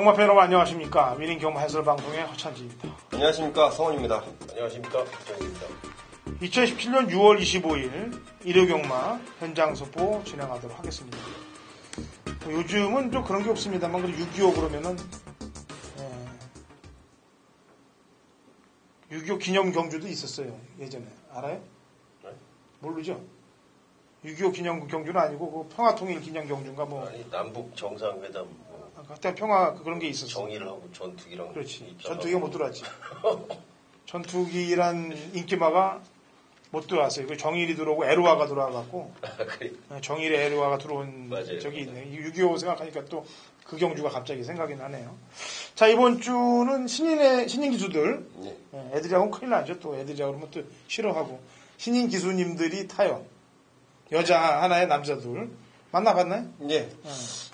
경마팬 여러분 안녕하십니까. 위닝 경마 해설 방송의 허찬지입니다. 안녕하십니까. 성원입니다. 안녕하십니까. 허찬지입니다. 2017년 6월 25일 일요경마 현장 선포 진행하도록 하겠습니다. 요즘은 좀 그런 게 없습니다만 6.25 그러면은 6.25 기념 경주도 있었어요. 예전에 알아요? 네? 모르죠? 6.25 기념 경주는 아니고 그 평화통일 기념 경주인가 뭐. 아니 남북 정상회담 뭐. 그때 평화 그런 게 있었어. 정의를 하고 전투기랑. 그렇지. 전투기가 못 들어왔지. 전투기란 인기마가 못 들어왔어요. 그 정일이 들어오고 에르와가 들어와갖고 정일의 에르와가 들어온 맞아요. 적이 있네요. 6.25 생각하니까 또 그 경주가 갑자기 생각이 나네요. 자, 이번 주는 신인 기수들. 네. 애들이하고는 큰일 나죠. 또 애들이하고 그러면 또 싫어하고. 신인 기수님들이 타요. 여자 하나에 남자 둘. 만나봤나요? 예.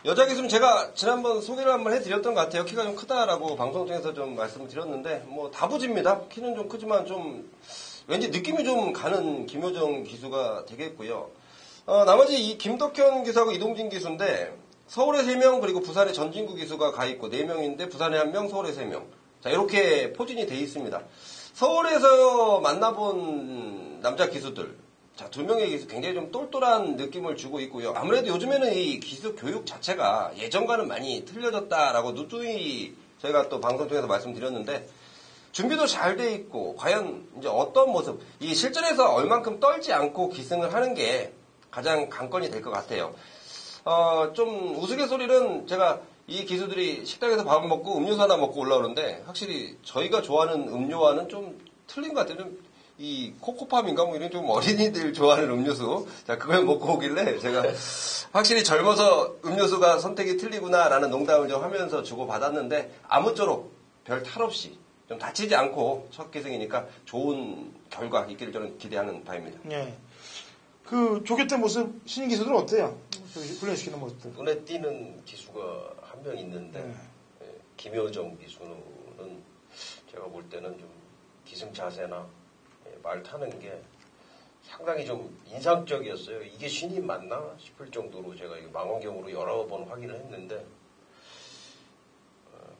여자 기수는 제가 지난번 소개를 한번 해드렸던 것 같아요. 키가 좀 크다라고 방송 중에서 좀 말씀을 드렸는데, 뭐, 다부지입니다. 키는 좀 크지만 좀, 왠지 느낌이 좀 가는 김효정 기수가 되겠고요. 나머지 이 김덕현 기수하고 이동진 기수인데, 서울에 3명, 그리고 부산에 전진구 기수가 가 있고, 4명인데, 부산에 1명, 서울에 3명. 자, 이렇게 포진이 돼 있습니다. 서울에서 만나본 남자 기수들. 자, 2명의 기수 굉장히 좀 똘똘한 느낌을 주고 있고요. 아무래도 요즘에는 이 기수 교육 자체가 예전과는 많이 틀려졌다라고 누누이 저희가 또 방송 중에서 말씀드렸는데, 준비도 잘 돼 있고, 과연 이제 어떤 모습, 이 실전에서 얼만큼 떨지 않고 기승을 하는 게 가장 관건이 될 것 같아요. 좀 우스갯소리는 제가 이 기수들이 식당에서 밥을 먹고 음료수 하나 먹고 올라오는데, 확실히 저희가 좋아하는 음료와는 좀 틀린 것 같아요. 좀 이 코코팜인가 뭐 이런 좀 어린이들 좋아하는 음료수. 자, 그걸 먹고 오길래 제가 확실히 젊어서 음료수가 선택이 틀리구나라는 농담을 좀 하면서 주고 받았는데, 아무쪼록 별 탈 없이 좀 다치지 않고 첫 기승이니까 좋은 결과 있기를 저는 기대하는 바입니다. 네. 그 조교 때 모습 신인 기수들은 어때요? 훈련시키는 모습들. 눈에 띄는 기수가 한 명 있는데, 김효정 기수는 제가 볼 때는 좀 기승 자세나 말 타는 게 상당히 좀 인상적이었어요. 이게 신인 맞나 싶을 정도로 제가 망원경으로 여러 번 확인을 했는데,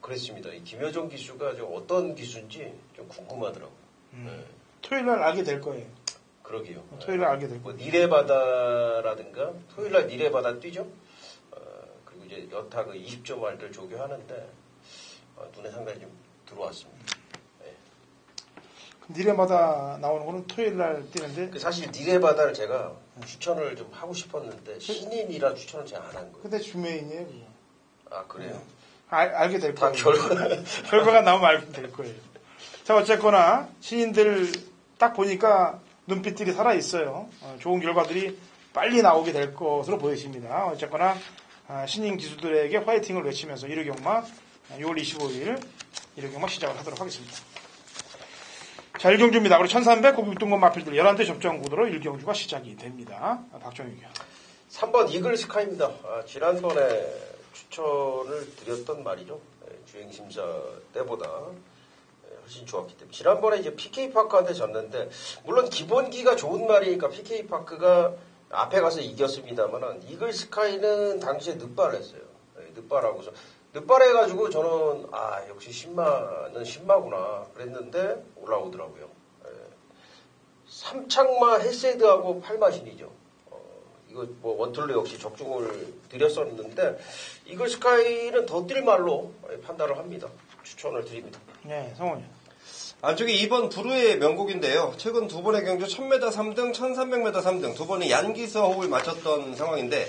그랬습니다. 이 김효정 기수가 어떤 기수인지 좀 궁금하더라고요. 토요일날 알게 될 거예요. 그러게요. 토요일날 알게 될 뭐 거예요. 니레바다라든가 토요일날 니레바다 뛰죠. 그리고 이제 여타 그 20점 말들 조교하는데 눈에 상당히 좀 들어왔습니다. 니레마다 나오는 거는 토요일날 뛰는데. 사실 니레바다를 제가 추천을 좀 하고 싶었는데 신인이라 추천을 제가 안 한 거예요. 근데 주메인이에요. 그거. 아 그래요? 알게 될 거예요. 다 결과가 나오면 알게 될 거예요. 자, 어쨌거나 신인들 딱 보니까 눈빛들이 살아있어요. 좋은 결과들이 빨리 나오게 될 것으로 보여집니다. 어쨌거나 신인 기수들에게 화이팅을 외치면서 1호 경마 6월 25일 1호 경마 시작을 하도록 하겠습니다. 자, 1경주입니다. 그리고 1300 고급등급 마필들 11대 접전 구도로 1경주가 시작이 됩니다. 박정희 의견. 3번 이글스카이입니다. 지난번에 추천을 드렸던 말이죠. 주행심사 때보다 훨씬 좋았기 때문에. 지난번에 이제 PK파크한테 졌는데, 물론 기본기가 좋은 말이니까 PK파크가 앞에 가서 이겼습니다만, 이글스카이는 당시에 늑발을 했어요. 늑발하고서. 늑발해가지고 저는, 역시 신마는 신마구나. 그랬는데, 올라오더라고요. 3창마 헬세드하고 8마신이죠. 이거 뭐 원툴로 역시 적중을 드렸었는데, 이글스카이는 더 뛸 말로 판단을 합니다. 추천을 드립니다. 네, 성원이. 안쪽에 2번 부르의 명곡인데요. 최근 2번의 경주 1000m 3등, 1300m 3등 두 번의 얀기수와 호흡을 맞췄던 상황인데,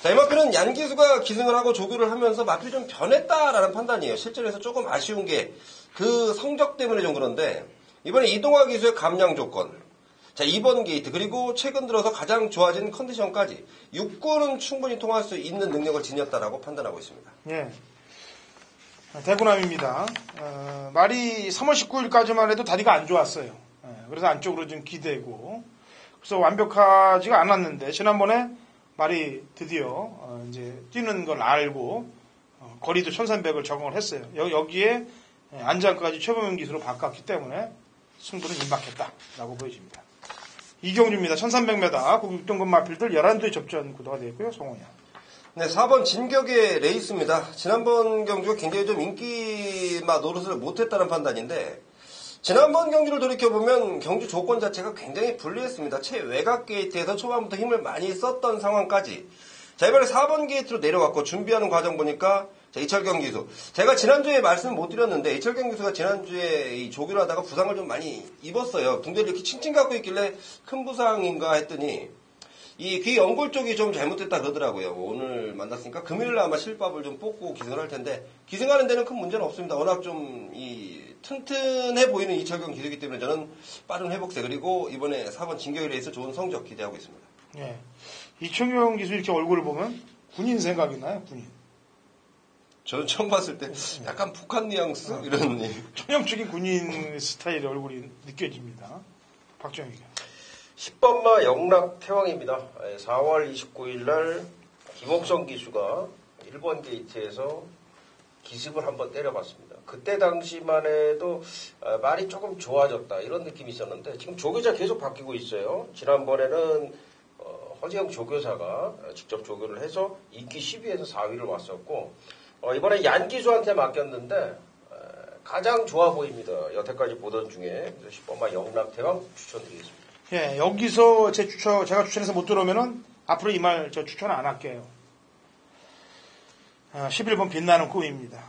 자, 이 마필은 얀기수가 기승을 하고 조교를 하면서 마필이 좀 변했다라는 판단이에요. 실전에서 조금 아쉬운 게 그 성적 때문에 좀 그런데, 이번에 이동화 기수의 감량 조건, 자, 2번 게이트, 그리고 최근 들어서 가장 좋아진 컨디션까지 6구는 충분히 통할 수 있는 능력을 지녔다라고 판단하고 있습니다. 예. 대구남입니다. 말이 3월 19일까지만 해도 다리가 안 좋았어요. 그래서 안쪽으로 좀 기대고, 그래서 완벽하지가 않았는데, 지난번에 말이 드디어, 이제 뛰는 걸 알고, 거리도 1300을 적응을 했어요. 여기에 안장까지 최범용 기수로 바꿨기 때문에 승부는 임박했다라고 보여집니다. 이경주입니다. 1300m 고급등급 마필들 11대 접전 구도가 되었고요. 송원이야. 네, 4번 진격의 레이스입니다. 지난번 경주가 굉장히 좀 인기마 노릇을 못했다는 판단인데, 지난번 경주를 돌이켜보면 경주 조건 자체가 굉장히 불리했습니다. 최외곽 게이트에서 초반부터 힘을 많이 썼던 상황까지. 자, 이번에 4번 게이트로 내려왔고 준비하는 과정 보니까 자, 이철경 기수. 제가 지난주에 말씀을 못 드렸는데 이철경 기수가 지난주에 이 조교를 하다가 부상을 좀 많이 입었어요. 붕대를 이렇게 칭칭 갖고 있길래 큰 부상인가 했더니 이 귀 연골 쪽이 좀 잘못됐다 그러더라고요. 오늘 만났으니까 금요일에 아마 실밥을 좀 뽑고 기승을 할 텐데 기승하는 데는 큰 문제는 없습니다. 워낙 좀 이 튼튼해 보이는 이철경 기수이기 때문에 저는 빠른 회복세 그리고 이번에 4번 진격의 레이스 좋은 성적 기대하고 있습니다. 예. 이철경 기수 이렇게 얼굴을 보면 군인 생각이 나요, 군인. 저는 처음 봤을 때 약간 북한 뉘앙스 이런 전형적인 군인 스타일의 얼굴이 느껴집니다. 박정희가. 10번마 영락 태왕입니다. 4월 29일 날 김옥성 기수가 1번 게이트에서 기습을 한번 때려봤습니다. 그때 당시만 해도 말이 조금 좋아졌다 이런 느낌이 있었는데 지금 조교자 계속 바뀌고 있어요. 지난번에는 허지영 조교사가 직접 조교를 해서 인기 10위에서 4위를 왔었고 이번에 얀 기수한테 맡겼는데 가장 좋아 보입니다. 여태까지 보던 중에 10번마 영락 태왕 추천드리겠습니다. 예, 여기서 제가 추천해서 못 들어오면은 앞으로 이 말 저 추천 안 할게요. 11번 빛나는 꿈입니다.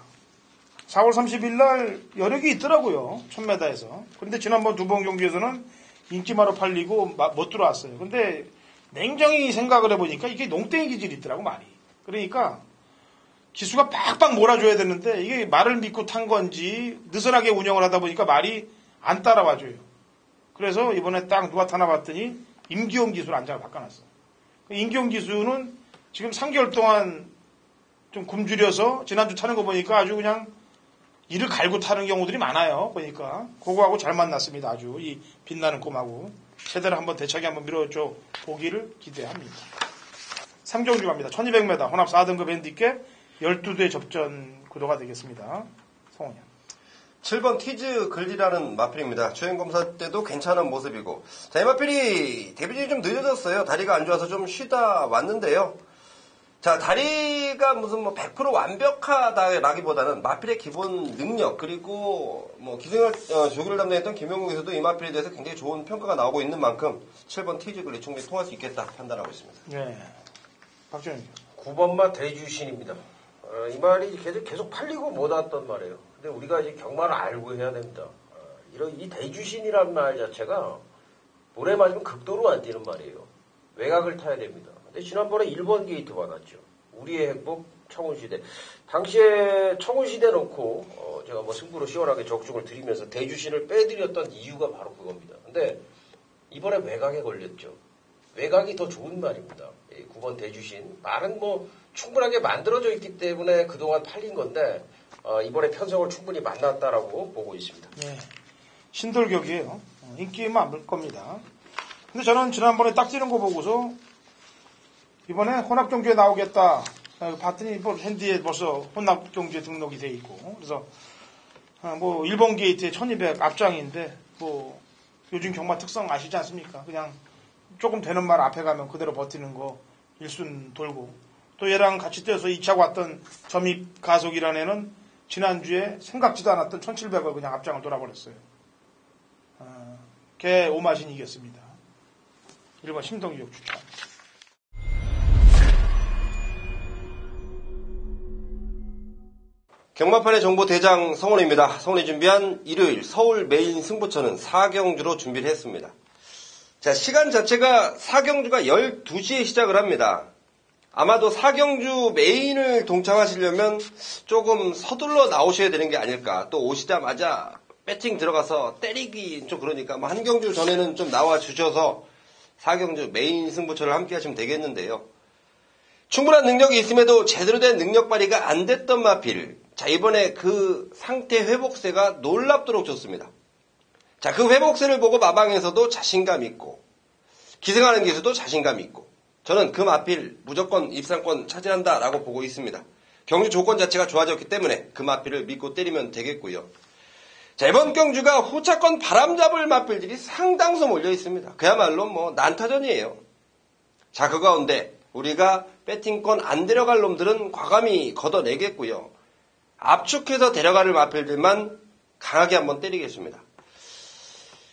4월 30일 날 여력이 있더라고요. 1000m에서. 그런데 지난번 두 번 경기에서는 인기마로 팔리고 못 들어왔어요. 근데 냉정히 생각을 해보니까 이게 농땡이 기질이 있더라고, 말이. 그러니까 기수가 빡빡 몰아줘야 되는데 이게 말을 믿고 탄 건지 느슨하게 운영을 하다 보니까 말이 안 따라와줘요. 그래서 이번에 딱 누가 타나 봤더니 임기용 기수를 안장을 바꿔놨어. 임기용 기수는 지금 3개월 동안 좀 굶주려서 지난주 타는 거 보니까 아주 그냥 이를 갈고 타는 경우들이 많아요. 보니까 그거하고 잘 만났습니다. 아주 이 빛나는 꿈하고 제대로 한번 대차게 한번 밀어줘 보기를 기대합니다. 3경주 갑니다. 1200m 혼합 4등급 핸디캡 12대 접전 구도가 되겠습니다. 성원이야. 7번 티즈 글리라는 마필입니다. 주행 검사 때도 괜찮은 모습이고. 자, 이 마필이 데뷔전이 좀 늦어졌어요. 다리가 안 좋아서 좀 쉬다 왔는데요. 자, 다리가 무슨 100% 완벽하다라기보다는 마필의 기본 능력 그리고 기승을 조기를 담당했던 김용국에서도 이 마필에 대해서 굉장히 좋은 평가가 나오고 있는 만큼 7번 티즈 글리 충분히 통할 수 있겠다 판단하고 있습니다. 네. 박정희. 9번마 대주신입니다. 이 말이 계속 팔리고 못 왔던 말이에요. 근데 우리가 이제 경마를 알고 해야 됩니다. 이 대주신이라는 말 자체가 모래 맞으면 극도로 안 뛰는 말이에요. 외곽을 타야 됩니다. 근데 지난번에 1번 게이트 받았죠. 우리의 행복 청운시대. 당시에 청운시대 놓고 제가 승부로 시원하게 적중을 드리면서 대주신을 빼드렸던 이유가 바로 그겁니다. 근데 이번에 외곽에 걸렸죠. 외곽이 더 좋은 말입니다. 9번 대주신. 말은 충분하게 만들어져 있기 때문에 그동안 팔린 건데 이번에 편성을 충분히 만났다라고 보고 있습니다. 네. 신돌격이에요. 인기 많을 겁니다. 근데 저는 지난번에 딱 뛰는 거 보고서 이번에 혼합경주에 나오겠다. 봤더니 핸디에 벌써 혼합경주에 등록이 돼 있고. 그래서 1번 게이트에 1200 앞장인데 요즘 경마 특성 아시지 않습니까? 그냥 조금 되는 말 앞에 가면 그대로 버티는 거 일순 돌고. 또 얘랑 같이 뛰어서 2차 왔던 점입 가속이라는 애는 지난주에 생각지도 않았던 1700을 그냥 앞장을 돌아버렸어요. 걔 오마신 이겼습니다. 1번 심동기역 추천. 경마판의 정보 대장 성훈입니다. 성훈이 준비한 일요일 서울 메인 승부처는 4경주로 준비를 했습니다. 자, 시간 자체가 4경주가 12시에 시작을 합니다. 아마도 4경주 메인을 동참하시려면 조금 서둘러 나오셔야 되는 게 아닐까. 또 오시자마자 배팅 들어가서 때리기 좀 그러니까 한 경주 전에는 좀 나와 주셔서 4경주 메인 승부처를 함께 하시면 되겠는데요. 충분한 능력이 있음에도 제대로 된 능력 발휘가 안 됐던 마필. 자, 이번에 그 상태 회복세가 놀랍도록 좋습니다. 자, 그 회복세를 보고 마방에서도 자신감 있고 기승하는 기수도 자신감 있고 저는 그 마필 무조건 입상권 차지한다라고 보고 있습니다. 경주 조건 자체가 좋아졌기 때문에 그 마필을 믿고 때리면 되겠고요. 자, 이번 경주가 호차권 바람잡을 마필들이 상당수 몰려 있습니다. 그야말로 난타전이에요. 자, 그 가운데 우리가 배팅권 안 데려갈 놈들은 과감히 걷어내겠고요. 압축해서 데려갈 마필들만 강하게 한번 때리겠습니다.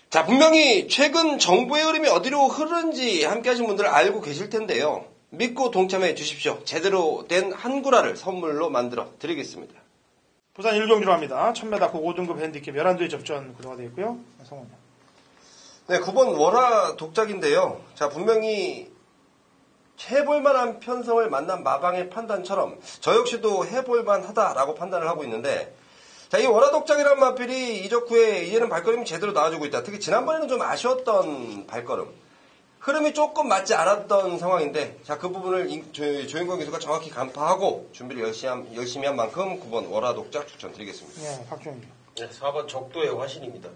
자, 분명히 최근 정부의 흐름이 어디로 흐르는지 함께 하신 분들 알고 계실 텐데요. 믿고 동참해 주십시오. 제대로 된 한구라를 선물로 만들어 드리겠습니다. 부산 1경주로 합니다. 1000m 고 5등급 핸디캡 11도의 접전 구도가 되어 있고요. 성원님. 네, 9번 월화 독작인데요. 자, 분명히 해볼만한 편성을 만난 마방의 판단처럼 저 역시도 해볼만하다라고 판단을 하고 있는데, 자, 이 월화 독작이라는 마필이 이적 후에 이제는 발걸음이 제대로 나와주고 있다. 특히 지난번에는 좀 아쉬웠던 발걸음, 흐름이 조금 맞지 않았던 상황인데, 자, 그 부분을 조인권 기수가 정확히 간파하고 준비를 열심히 한 만큼 9번 월화 독작 추천드리겠습니다. 네, 박주영. 네, 4번 적도의 화신입니다.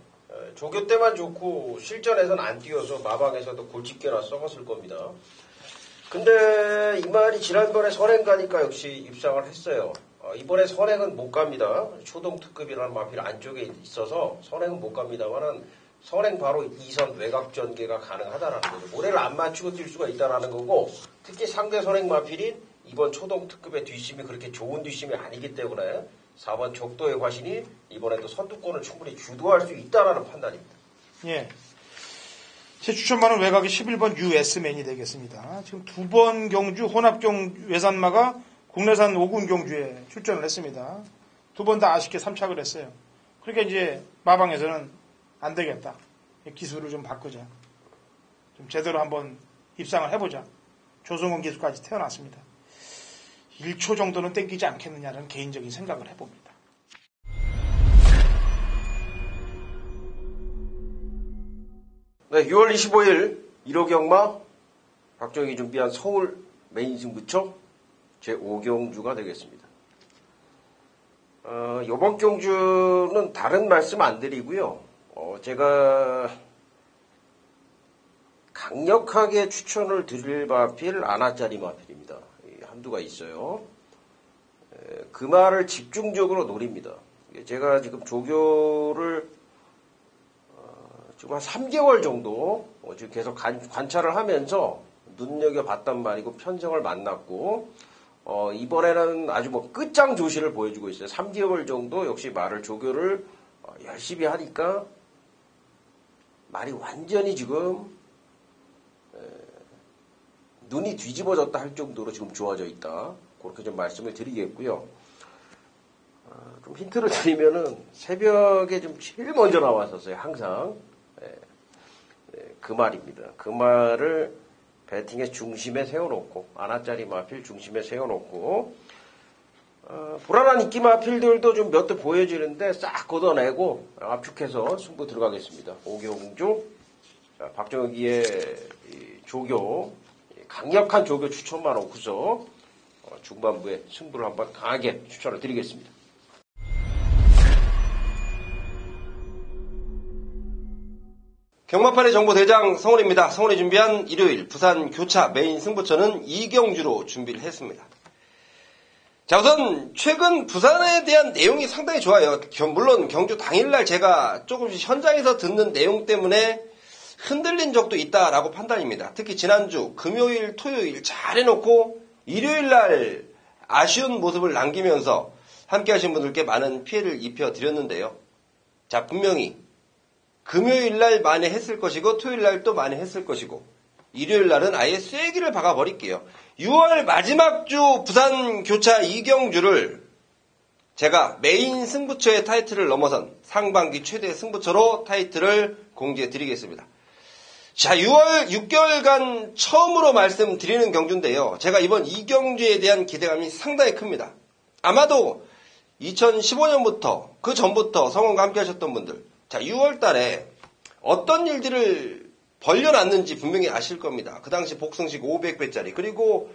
조교 때만 좋고 실전에서는 안 뛰어서 마방에서도 골칫게나 썩었을 겁니다. 근데 이 말이 지난번에 선행 가니까 역시 입상을 했어요. 이번에 선행은 못 갑니다. 초동특급이라는 마필 안쪽에 있어서 선행은 못 갑니다만은 선행 바로 2선 외곽 전개가 가능하다라는 거죠. 모래를 안 맞추고 뛸 수가 있다라는 거고, 특히 상대 선행 마필인 이번 초동특급의 뒷심이 그렇게 좋은 뒷심이 아니기 때문에 4번 적도의 화신이 이번에도 선두권을 충분히 주도할 수 있다라는 판단입니다. 예. 제 추천만은 외곽이 11번 US맨이 되겠습니다. 지금 2번 경주 혼합경 외산마가 국내산 5군 경주에 출전을 했습니다. 2번 다 아쉽게 3착을 했어요. 그러니까 이제 마방에서는 안 되겠다. 기술을 좀 바꾸자. 좀 제대로 한번 입상을 해보자. 조성원 기수까지 태어났습니다. 1초 정도는 땡기지 않겠느냐는 개인적인 생각을 해봅니다. 네, 6월 25일 1호 경마 박정희 준비한 서울 메인 승부처 제5경주가 되겠습니다. 이번 경주는 다른 말씀 안 드리고요. 제가 강력하게 추천을 드릴 마필 아나짜리 마필입니다. 한두가 있어요. 그 말을 집중적으로 노립니다. 제가 지금 조교를 지금 한 3개월 정도 지금 계속 관찰을 하면서 눈여겨봤단 말이고 편성을 만났고, 이번에는 아주 뭐 끝장 조시를 보여주고 있어요. 3개월 정도 역시 말을 조교를 열심히 하니까 말이 완전히 지금 눈이 뒤집어졌다 할 정도로 지금 좋아져 있다. 그렇게 좀 말씀을 드리겠고요. 좀 힌트를 드리면은 새벽에 좀 제일 먼저 나왔었어요. 항상. 그 말입니다. 그 말을 배팅의 중심에 세워놓고, 아나짜리 마필 중심에 세워놓고, 불안한 인기 마필들도 좀 몇 대 보여지는데 싹 걷어내고 압축해서 승부 들어가겠습니다. 오경주, 박정희의 조교, 강력한 조교 추천만 놓고서 중반부에 승부를 한번 강하게 추천을 드리겠습니다. 경마판의 정보대장 성훈입니다. 성훈이 준비한 일요일 부산 교차 메인 승부처는 이경주로 준비를 했습니다. 자, 우선 최근 부산에 대한 내용이 상당히 좋아요. 물론 경주 당일날 제가 조금씩 현장에서 듣는 내용 때문에 흔들린 적도 있다라고 판단입니다. 특히 지난주 금요일, 토요일 잘 해놓고 일요일날 아쉬운 모습을 남기면서 함께 하신 분들께 많은 피해를 입혀드렸는데요. 자, 분명히 금요일날 많이 했을 것이고 토요일날 또 많이 했을 것이고 일요일날은 아예 쐐기를 박아버릴게요. 6월 마지막 주 부산 교차 이경주를 제가 메인 승부처의 타이틀을 넘어선 상반기 최대 승부처로 타이틀을 공지해드리겠습니다. 자, 6월 6개월간 처음으로 말씀드리는 경주인데요. 제가 이번 이경주에 대한 기대감이 상당히 큽니다. 아마도 2015년부터 그 전부터 성원과 함께 하셨던 분들, 자, 6월 달에 어떤 일들을 벌려놨는지 분명히 아실 겁니다. 그 당시 복승식 500배짜리, 그리고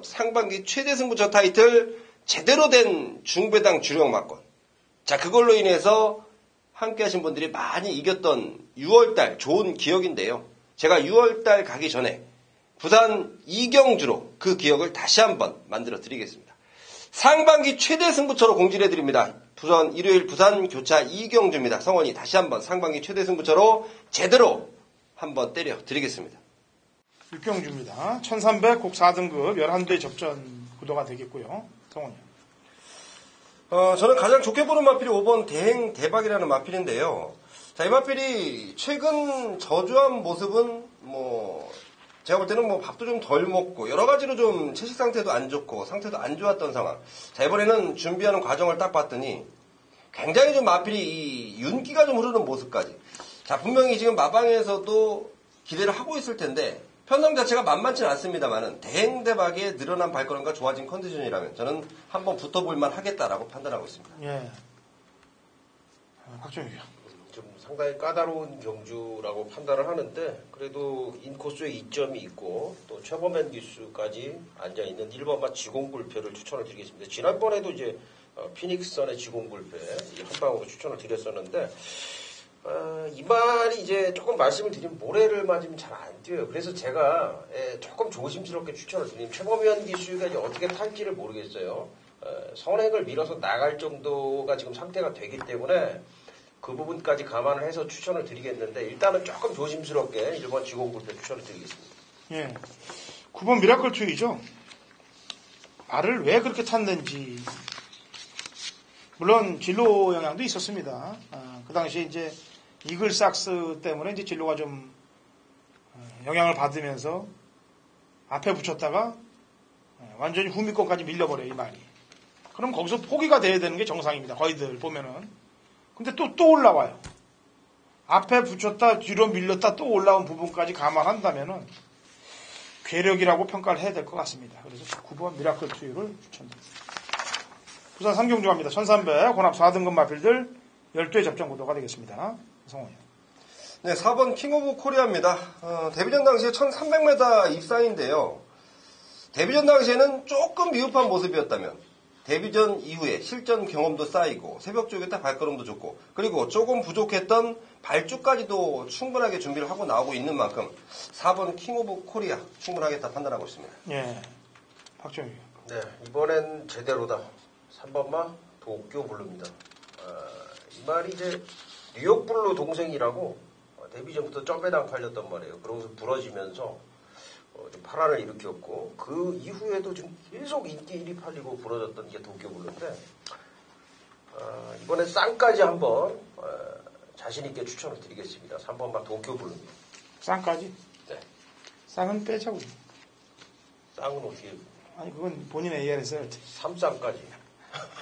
상반기 최대 승부처 타이틀, 제대로 된 중배당 주력 막권. 자, 그걸로 인해서 함께 하신 분들이 많이 이겼던 6월 달 좋은 기억인데요. 제가 6월 달 가기 전에 부산 이경주로 그 기억을 다시 한번 만들어 드리겠습니다. 상반기 최대 승부처로 공지를 해드립니다. 일요일 부산 교차 이경주입니다. 성원이 다시 한번 상반기 최대 승부처로 제대로 한번 때려 드리겠습니다. 6경주입니다. 1300 곡 4등급 11대 접전 구도가 되겠고요. 성원이. 저는 가장 좋게 보는 마필이 5번 대행 대박이라는 마필인데요. 자, 이 마필이 최근 저조한 모습은 제가 볼 때는 밥도 좀 덜 먹고 여러 가지로 좀 채식 상태도 안 좋고 상태도 안 좋았던 상황. 자, 이번에는 준비하는 과정을 딱 봤더니 굉장히 좀 마필이 이 윤기가 좀 흐르는 모습까지. 자, 분명히 지금 마방에서도 기대를 하고 있을 텐데 편성 자체가 만만치는 않습니다만은 대행대박의 늘어난 발걸음과 좋아진 컨디션이라면 저는 한번 붙어볼만 하겠다라고 판단하고 있습니다. 예. 박정희요. 좀 상당히 까다로운 경주라고 판단을 하는데 그래도 인코스에 이점이 있고 또 최범현 기수까지 앉아있는 1번마 지공불패를 추천을 드리겠습니다. 지난번에도 이제 피닉선의 지공불패 한 방으로 추천을 드렸었는데 이 말이 이제 조금 말씀을 드리면 모래를 맞으면 잘 안 뛰어요. 그래서 제가 조금 조심스럽게 추천을 드리면 최범현 기수가 이제 어떻게 탈지를 모르겠어요. 선행을 밀어서 나갈 정도가 지금 상태가 되기 때문에 그 부분까지 감안을 해서 추천을 드리겠는데 일단은 조금 조심스럽게 1번 지공불패 추천을 드리겠습니다. 예. 9번 미라클 투이죠. 말을 왜 그렇게 탔는지 물론 진로 영향도 있었습니다. 그 당시에 이제 이글삭스 때문에 이제 진로가 좀 영향을 받으면서 앞에 붙였다가 완전히 후미권까지 밀려버려요, 이 말이. 그럼 거기서 포기가 돼야 되는 게 정상입니다. 거의들 보면은. 근데 또 올라와요. 앞에 붙였다, 뒤로 밀렸다, 또 올라온 부분까지 감안한다면은 괴력이라고 평가를 해야 될 것 같습니다. 그래서 9번 미라클 투유를 추천드립니다. 부산 3경주 갑니다. 1300 혼합 4등급 마필들 12회 접전 구도가 되겠습니다. 성호요. 네, 4번 킹 오브 코리아입니다. 데뷔전 당시에 1300m 입상인데요. 데뷔전 당시에는 조금 미흡한 모습이었다면 데뷔전 이후에 실전 경험도 쌓이고 새벽 쪽에 딱 발걸음도 좋고 그리고 조금 부족했던 발주까지도 충분하게 준비를 하고 나오고 있는 만큼 4번 킹 오브 코리아 충분하겠다 판단하고 있습니다. 예, 박정희. 네, 이번엔 제대로다. 3번마 도쿄 블루입니다. 이 말이 이제 뉴욕 블루 동생이라고 데뷔 전부터 점배당 팔렸단 말이에요. 그러면서 부러지면서 좀 파란을 일으켰고 그 이후에도 좀 계속 인기 1위 팔리고 부러졌던 게 도쿄 블루인데 이번에 쌍까지 한번 자신 있게 추천을 드리겠습니다. 3번마 도쿄 블루입니다. 쌍까지? 네. 쌍은 빼자고. 쌍은 어떻게? 아니 그건 본인의 AR에서 3쌍까지.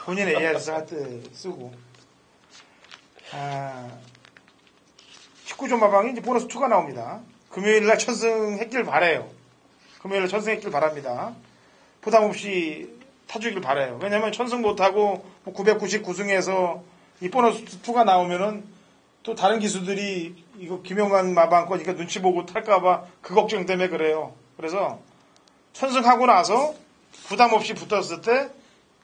본인의 AR에서 할 때 쓰고. 19조 마방이 이제 보너스 2가 나옵니다. 금요일날 천승했길 바래요. 금요일날 천승했길 바랍니다. 부담 없이 타주길 바래요. 왜냐면 천승 못하고 999승에서 이 보너스 2가 나오면은 또 다른 기수들이 이거 김용관 마방 거니까 눈치 보고 탈까봐 그 걱정 때문에 그래요. 그래서 천승하고 나서 부담 없이 붙었을 때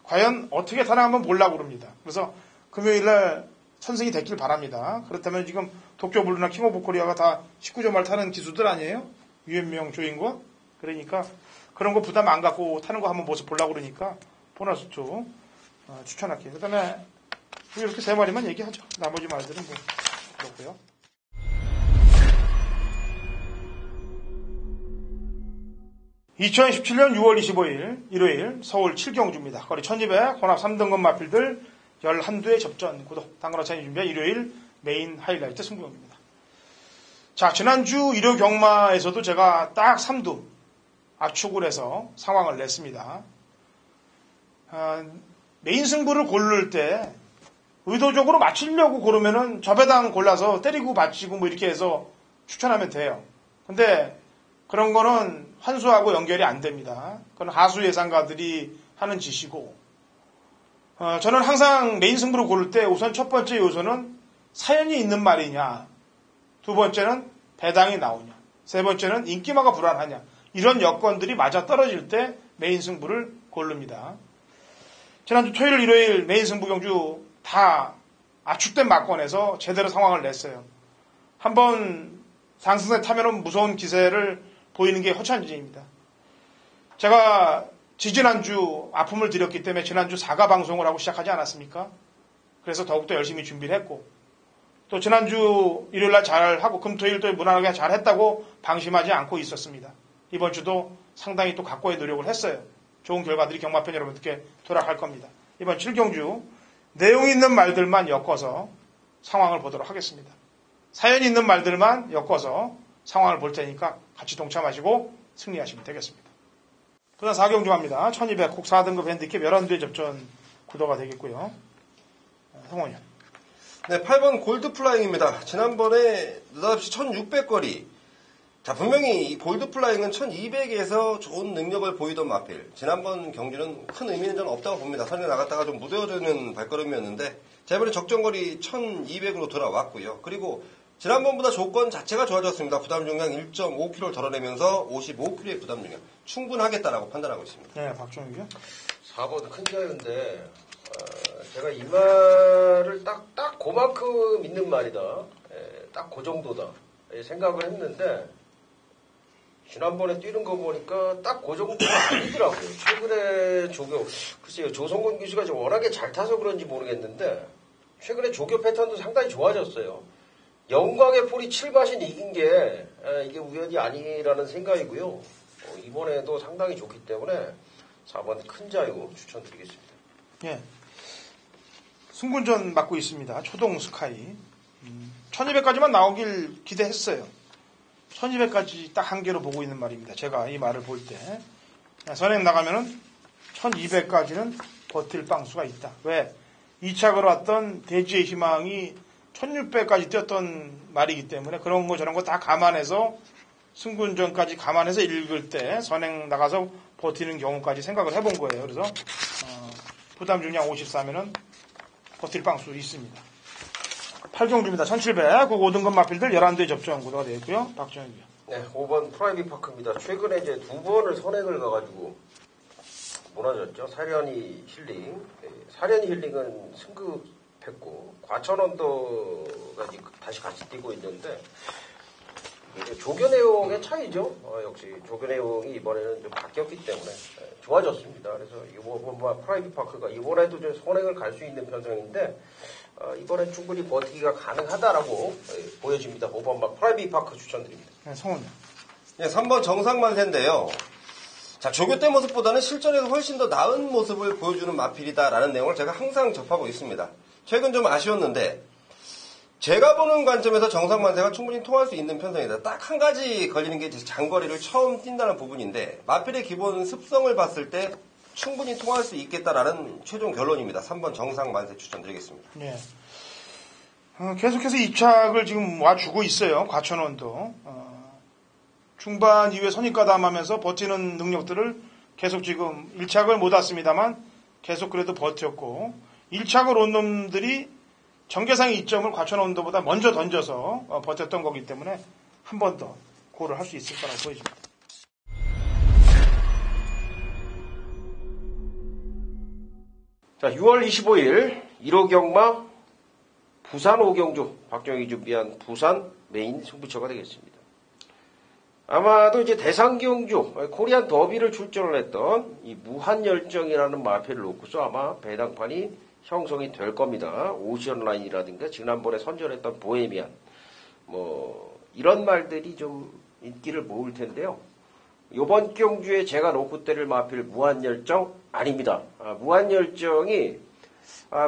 과연 어떻게 타나 한번 보려고 그럽니다. 그래서 금요일날 천승이 됐길 바랍니다. 그렇다면 지금 도쿄블루나 킹오브 코리아가 다 19조 말 타는 기수들 아니에요? 유현명, 조인권? 그러니까 그런 거 부담 안 갖고 타는 거 한번 모습 보려고 그러니까 보너스 2 추천할게요. 그 다음에 이렇게 세 마리만 얘기하죠. 나머지 말들은 뭐 그렇고요. (2017년 6월 25일) 일요일 서울 7경주입니다. 거리 1200 혼합 3등급 마필들 11두의 접전 구도 당근어찬이 준비한 일요일 메인 하이라이트 승부경입니다. 자, 지난주 일요 경마에서도 제가 딱 3두 압축을 해서 상황을 냈습니다. 메인 승부를 고를 때 의도적으로 맞추려고 고르면은 저배당 골라서 때리고 받치고 뭐 이렇게 해서 추천하면 돼요. 근데 그런 거는 환수하고 연결이 안 됩니다. 그건 하수 예상가들이 하는 짓이고 저는 항상 메인 승부를 고를 때 우선 첫 번째 요소는 사연이 있는 말이냐, 두 번째는 배당이 나오냐, 세 번째는 인기마가 불안하냐, 이런 여건들이 맞아 떨어질 때 메인 승부를 고릅니다. 지난주 토요일, 일요일 메인 승부 경주 다 압축된 막권에서 제대로 상황을 냈어요. 한번 상승세 타면은 무서운 기세를 보이는 게 허찬지입니다. 제가 지지난주 아픔을 드렸기 때문에 지난주 4가 방송을 하고 시작하지 않았습니까? 그래서 더욱더 열심히 준비를 했고 또 지난주 일요일날 잘하고 금토일 또 무난하게 잘했다고 방심하지 않고 있었습니다. 이번 주도 상당히 또 각고의 노력을 했어요. 좋은 결과들이 경마팬 여러분들께 돌아갈 겁니다. 이번 7경주 내용 있는 말들만 엮어서 상황을 보도록 하겠습니다. 사연 있는 말들만 엮어서 상황을 볼 테니까 같이 동참하시고 승리하시면 되겠습니다. 부산 4경주 갑니다. 1200 콕 4등급 핸디캡 11대 접전 구도가 되겠고요. 성원이요. 네, 8번 골드플라잉입니다. 지난번에 느닷없이 1600거리. 자, 분명히 이 골드플라잉은 1200에서 좋은 능력을 보이던 마필. 지난번 경기는 큰 의미는 전 없다고 봅니다. 선에 나갔다가 좀 무뎌지는 발걸음이었는데, 자, 이번에 적정거리 1200으로 돌아왔고요. 그리고 지난번보다 조건 자체가 좋아졌습니다. 부담 중량 1.5kg를 덜어내면서 55kg의 부담 중량. 충분하겠다라고 판단하고 있습니다. 네, 박종욱이요. 4번 큰 차이인데 제가 이 말을 딱 그만큼 있는 말이다. 딱 그 정도다. 생각을 했는데 지난번에 뛰는 거 보니까 딱 그 정도가 아니더라고요. 최근에 조교, 글쎄요, 조성근 교수가 워낙에 잘 타서 그런지 모르겠는데 최근에 조교 패턴도 상당히 좋아졌어요. 영광의 폴이 7마신 이긴 게 이게 우연이 아니라는 생각이고요. 이번에도 상당히 좋기 때문에 4번 큰 자유 추천드리겠습니다. 예. 승군전 맡고 있습니다. 초동 스카이. 1200까지만 나오길 기대했어요. 1200까지 딱 한 개로 보고 있는 말입니다. 제가 이 말을 볼 때. 선행 나가면은 1200까지는 버틸 빵수가 있다. 왜? 2착으로 왔던 대지의 희망이 1600까지 뛰었던 말이기 때문에 그런 거 저런 거 다 감안해서 승군전까지 감안해서 읽을 때 선행 나가서 버티는 경우까지 생각을 해본 거예요. 그래서 부담 중량 54면은 버틸 빵수 있습니다. 8경주입니다. 1700 그 5등급 마필들 11대 접전 구도가 되어 있고요. 박정혁이요. 네, 5번 프라이빗 파크입니다. 최근에 이제 2번을 선행을 가가지고 무너졌죠. 사련이 힐링. 사련이 힐링은 승급했고 과천언더가 다시 같이 뛰고 있는데 이제 조교 내용의 차이죠. 역시 조교 내용이 이번에는 좀 바뀌었기 때문에 좋아졌습니다. 그래서 이번 프라이빗 파크가 이번에도 좀 선행을 갈 수 있는 편성인데 이번엔 충분히 버티기가 가능하다라고 보여집니다. 5번 프라이빗 파크 추천드립니다. 네, 성훈이요. 네, 3번 정상만세인데요. 자, 조교 때 모습보다는 실전에서 훨씬 더 나은 모습을 보여주는 마필이다라는 내용을 제가 항상 접하고 있습니다. 최근 좀 아쉬웠는데 제가 보는 관점에서 정상만세가 충분히 통할 수 있는 편성이다. 딱 한 가지 걸리는 게 장거리를 처음 뛴다는 부분인데 마필의 기본 습성을 봤을 때 충분히 통할 수 있겠다라는 최종 결론입니다. 3번 정상만세 추천드리겠습니다. 네. 계속해서 2착을 지금 와주고 있어요. 과천원도. 중반 이후에 선입가담하면서 버티는 능력들을 계속 지금 1착을 못 왔습니다만 계속 그래도 버텼고 1착을 온 놈들이 전개상의 이점을 과천원도보다 먼저 던져서 버텼던 거기 때문에 한 번 더 고를 할 수 있을 거라고 보여집니다. 자, 6월 25일 1호 경마 부산 5경주 박정희 준비한 부산 메인 승부처가 되겠습니다. 아마도 이제 대상경주 코리안 더비를 출전을 했던 이 무한열정이라는 마패를 놓고서 아마 배당판이 형성이 될 겁니다. 오션 라인이라든가 지난번에 선전했던 보헤미안 이런 말들이 좀 인기를 모을 텐데요. 이번 경주에 제가 놓고 때릴 마필 무한열정 아닙니다. 무한열정이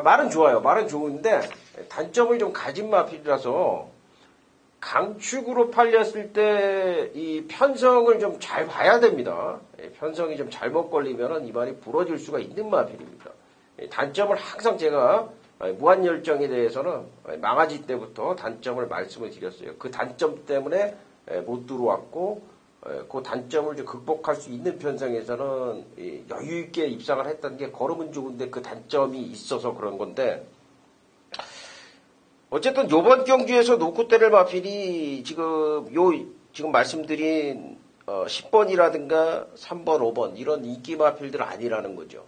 말은 좋아요. 말은 좋은데 단점을 좀 가진 마필이라서 강축으로 팔렸을 때 이 편성을 좀 잘 봐야 됩니다. 편성이 좀 잘못 걸리면 이 말이 부러질 수가 있는 마필입니다. 단점을 항상 제가 무한열정에 대해서는 망아지 때부터 단점을 말씀을 드렸어요. 그 단점 때문에 못 들어왔고 그 단점을 좀 극복할 수 있는 편성에서는 여유 있게 입상을 했던 게 걸음은 좋은데 그 단점이 있어서 그런 건데 어쨌든 요번 경주에서 놓고 때릴 마필이 지금 말씀드린 10번이라든가 3번, 5번 이런 인기 마필들 아니라는 거죠.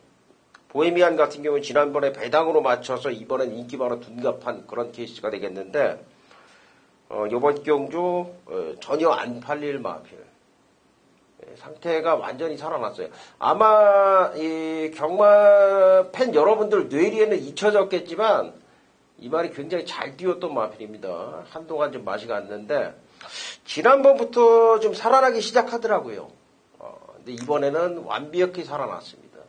보헤미안 같은 경우는 지난번에 배당으로 맞춰서 이번엔 인기만으로 둔갑한 그런 케이스가 되겠는데 요번 경주 전혀 안 팔릴 마필. 상태가 완전히 살아났어요. 아마 이 경마 팬 여러분들 뇌리에는 잊혀졌겠지만 이 말이 굉장히 잘 뛰었던 마필입니다. 한동안 좀 맛이 갔는데 지난번부터 좀 살아나기 시작하더라고요. 근데 이번에는 완벽히 살아났습니다.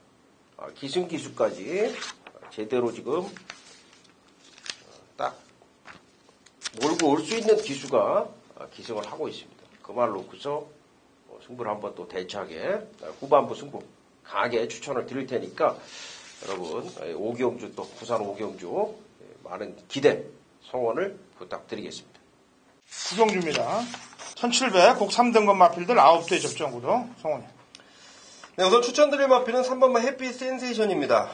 기승기수까지 제대로 지금 딱 몰고 올 수 있는 기수가 기승을 하고 있습니다. 그 말 놓고서 승부를 한번 또 대차게 후반부 승부 강하게 추천을 드릴 테니까 여러분 오경주 또 부산 오경주 많은 기대 성원을 부탁드리겠습니다. 구경주입니다. 1700 곡 3등급 마필들 9대 접전구도 성원이. 네, 우선 추천드릴 마필은 3번마 해피 센세이션입니다.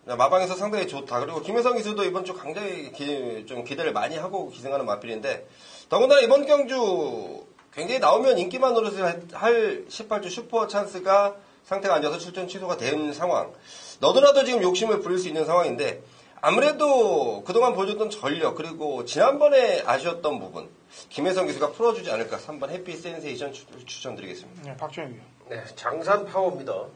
마방에서 상당히 좋다. 그리고 김혜성 기수도 이번 주 굉장히 좀 기대를 많이 하고 기승하는 마필인데 더군다나 이번 경주 굉장히 나오면 인기만 노릇을 할 18주 슈퍼 찬스가 상태가 안 좋아서 출전 취소가 된 상황. 너도나도 지금 욕심을 부릴 수 있는 상황인데 아무래도 그동안 보여줬던 전력 그리고 지난번에 아쉬웠던 부분 김혜성 기수가 풀어주지 않을까 3번 해피 센세이션 추천드리겠습니다. 네, 박정희. 네, 장산 파워입니다.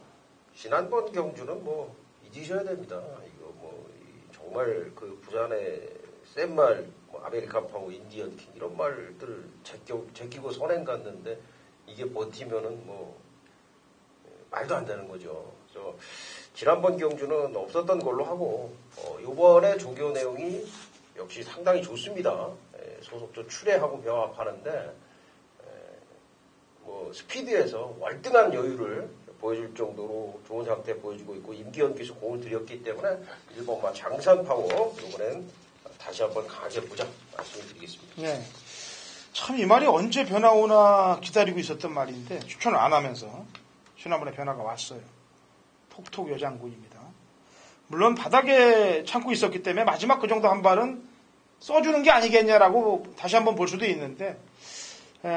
지난번 경주는 뭐 잊으셔야 됩니다. 이거 뭐 정말 그 부산의 센 말, 뭐 아메리칸 파워, 인디언 킹 이런 말들을 제끼고 선행 갔는데 이게 버티면은 뭐 말도 안 되는 거죠. 그래서 지난번 경주는 없었던 걸로 하고 이번에 조교 내용이 역시 상당히 좋습니다. 소속조 출애하고 병합하는데 뭐 스피드에서 월등한 여유를 보여줄 정도로 좋은 상태 보여주고 있고 임기현 기수 공을 들였기 때문에 1번마 장산파워 이번엔 다시 한번 강하게 보자 말씀을 드리겠습니다. 네. 참 이 말이 언제 변화 오나 기다리고 있었던 말인데 추천을 안 하면서 지난번에 변화가 왔어요. 톡톡 여장군입니다. 물론 바닥에 참고 있었기 때문에 마지막 그 정도 한 발은 써주는 게 아니겠냐라고 다시 한번 볼 수도 있는데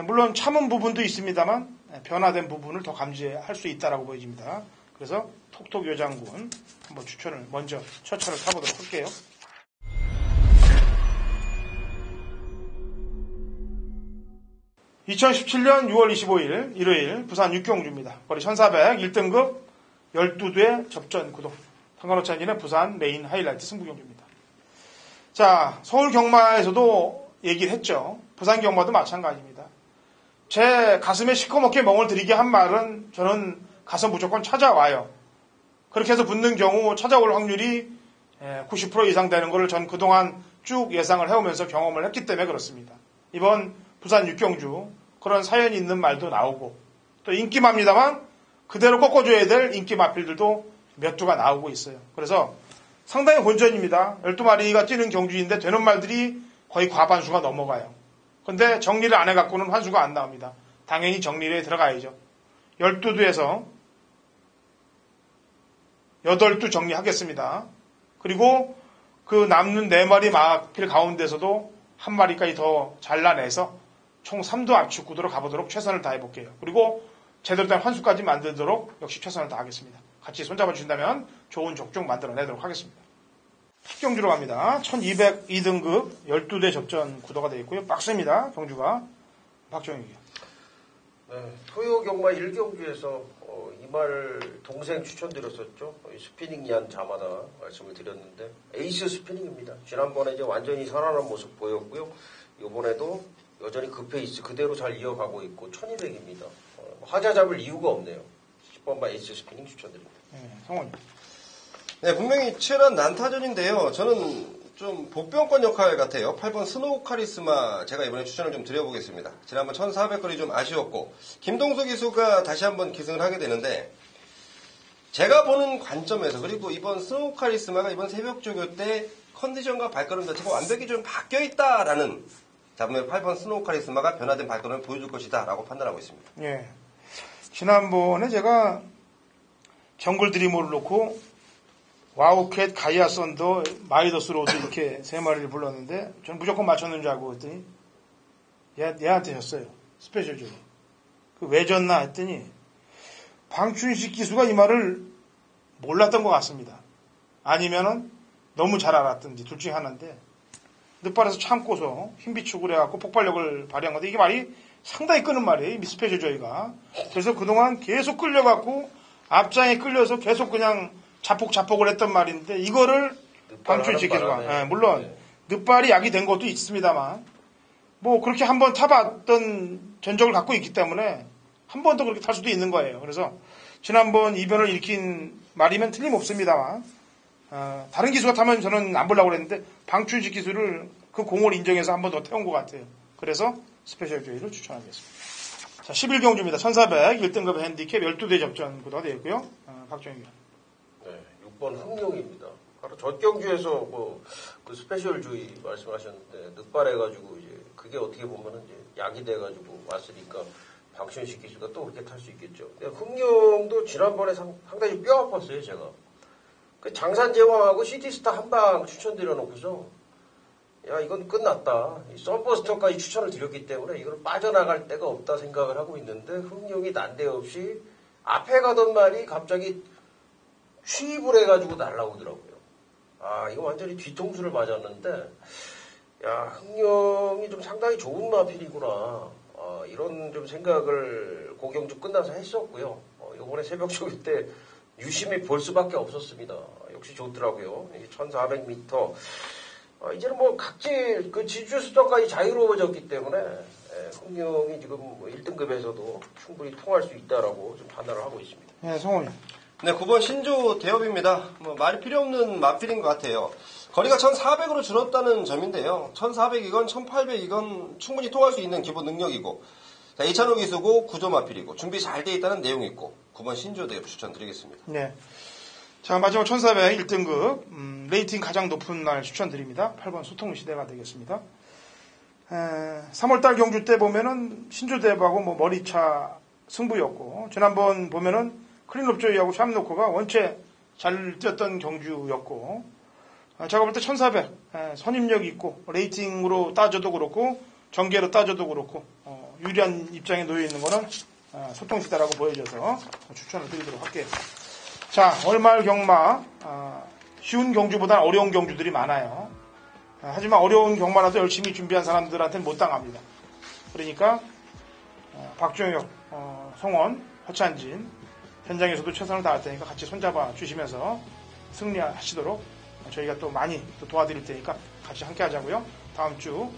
물론 참은 부분도 있습니다만 변화된 부분을 더 감지할 수 있다라고 보여집니다. 그래서 톡톡 여장군 한번 추천을 먼저 첫 차를 타보도록 할게요. (2017년 6월 25일) 일요일 부산 육경주입니다. 거리 1400 1등급 12대 접전 구동 상관호찬진의 부산 메인 하이라이트 승부경주입니다. 자, 서울 경마에서도 얘기를 했죠. 부산 경마도 마찬가지입니다. 제 가슴에 시커멓게 멍을 들이게 한 말은 저는 가서 무조건 찾아와요. 그렇게 해서 붙는 경우 찾아올 확률이 90% 이상 되는 것을 전 그동안 쭉 예상을 해오면서 경험을 했기 때문에 그렇습니다. 이번 부산 육경주 그런 사연이 있는 말도 나오고 또 인기마입니다만 그대로 꺾어줘야 될 인기 마필들도 몇 주가 나오고 있어요. 그래서 상당히 본전입니다. 12마리가 뛰는 경주인데 되는 말들이 거의 과반수가 넘어가요. 근데 정리를 안 해갖고는 환수가 안 나옵니다. 당연히 정리에 들어가야죠. 12두에서 8두 정리하겠습니다. 그리고 그 남는 4마리 마필 가운데서도 한 마리까지 더 잘라내서 총 3두 압축 구도로 가보도록 최선을 다해볼게요. 그리고 제대로 된 환수까지 만들도록 역시 최선을 다하겠습니다. 같이 손잡아 주신다면 좋은 족족 만들어내도록 하겠습니다. 숙경주로 갑니다. 1202등급 12대 접전 구도가 되어 있고요. 빡셉니다. 경주가. 박정희요. 네, 토요 경마 1경주에서 이 말 동생 추천드렸었죠. 스피닝 얀 자마다 말씀을 드렸는데 에이스 스피닝입니다. 지난번에 이제 완전히 살아난 모습 보였고요. 이번에도 여전히 그 페이스 그대로 잘 이어가고 있고 1200입니다. 화자 잡을 이유가 없네요. 10번마 에이스 스피닝 추천드립니다. 네, 성원이. 네, 분명히 치열한 난타전인데요. 저는 좀 복병권 역할 같아요. 8번 스노우 카리스마 제가 이번에 추천을 좀 드려보겠습니다. 지난번 1400거리 좀 아쉬웠고 김동수 기수가 다시 한번 기승을 하게 되는데 제가 보는 관점에서 그리고 이번 스노우 카리스마가 이번 새벽 조교 때 컨디션과 발걸음 자체가 완벽히 좀 바뀌어있다라는 잡음의 8번 스노우 카리스마가 변화된 발걸음을 보여줄 것이다 라고 판단하고 있습니다. 예. 지난번에 제가 정글 드리머를 놓고 와우캣, 가이아 썬더, 마이더스 로드 이렇게 3마리를 불렀는데 저는 무조건 맞췄는 줄 알고 했더니 얘한테 졌어요. 스페셜 조이. 왜 졌나 했더니 방춘식 기수가 이 말을 몰랐던 것 같습니다. 아니면은 너무 잘 알았던지 둘 중에 하나인데 늦발에서 참고서 힘비축을 해갖고 폭발력을 발휘한 건데 이게 말이 상당히 끄는 말이에요. 이 스페셜 조이가. 그래서 그동안 계속 끌려갖고 앞장에 끌려서 계속 그냥 자폭을 했던 말인데 이거를 방춘식 기수가 물론 늦발이 약이 된 것도 있습니다만 뭐 그렇게 한번 타봤던 전적을 갖고 있기 때문에 한 번 더 그렇게 탈 수도 있는 거예요. 그래서 지난번 이변을 일으킨 말이면 틀림없습니다만 다른 기수가 타면 저는 안 보려고 그랬는데 방춘식 기수를 그 공을 인정해서 한 번 더 태운 것 같아요. 그래서 스페셜 조이를 추천하겠습니다. 자, 11경주입니다. 1400 1등급 핸디캡 12대 접전 구도가 되어 있고요. 박정희 위원. 네, 6번 흥룡입니다. 바로 젖경주에서 그 스페셜 주의 말씀하셨는데 늑발해가지고 이제 그게 어떻게 보면은 이제 약이 돼가지고 왔으니까 박춘식 기수가 또 그렇게 탈 수 있겠죠. 근데 흥룡도 지난번에 상당히 뼈 아팠어요, 제가. 그 장산제왕하고 시티스타 한방 추천드려놓고서 야, 이건 끝났다. 썬버스터까지 추천을 드렸기 때문에 이건 빠져나갈 데가 없다 생각을 하고 있는데 흥룡이 난데없이 앞에 가던 말이 갑자기 취입을 해가지고 날라오더라고요. 아, 이거 완전히 뒤통수를 맞았는데 야, 흥룡이 좀 상당히 좋은 마필이구나. 이런 좀 생각을 고경주 끝나서 했었고요. 이번에 새벽 조기 때 유심히 볼 수밖에 없었습니다. 역시 좋더라고요. 1400m. 이제는 뭐 각질, 그 지주 수도까지 자유로워졌기 때문에, 흥룡이 지금 1등급에서도 충분히 통할 수 있다라고 좀 판단을 하고 있습니다. 네, 성훈이. 네, 9번 신조 대업입니다. 말이 필요 없는 마필인 것 같아요. 거리가 1400으로 줄었다는 점인데요. 1400이건 1800이건 충분히 통할 수 있는 기본 능력이고, 자, 이찬호 기수고 9조 마필이고, 준비 잘 돼 있다는 내용이 있고, 9번 신조 대업 추천드리겠습니다. 네. 자, 마지막 1400 1등급, 레이팅 가장 높은 날 추천드립니다. 8번 소통시대가 되겠습니다. 3월달 경주 때 보면은 신조대업하고 뭐 머리차 승부였고, 지난번 보면은 클린업조이하고 샴노코가 원체 잘 뛰었던 경주였고, 제가 볼 때 1400, 선임력이 있고, 레이팅으로 따져도 그렇고, 전개로 따져도 그렇고, 유리한 입장에 놓여 있는 거는 소통시대라고 보여져서 추천을 드리도록 할게요. 자, 월말 경마, 쉬운 경주보다 어려운 경주들이 많아요. 하지만 어려운 경마라도 열심히 준비한 사람들한테는 못 당합니다. 그러니까 박종혁, 송원, 허찬진 현장에서도 최선을 다할 테니까 같이 손잡아 주시면서 승리하시도록 저희가 또 많이 또 도와드릴 테니까 같이 함께 하자고요. 다음 주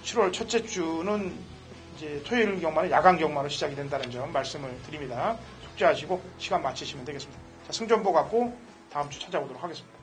7월 첫째 주는 이제 토요일 경마는 야간 경마로 시작이 된다는 점 말씀을 드립니다. 숙제하시고 시간 맞추시면 되겠습니다. 자, 승전보 갖고 다음 주 찾아오도록 하겠습니다.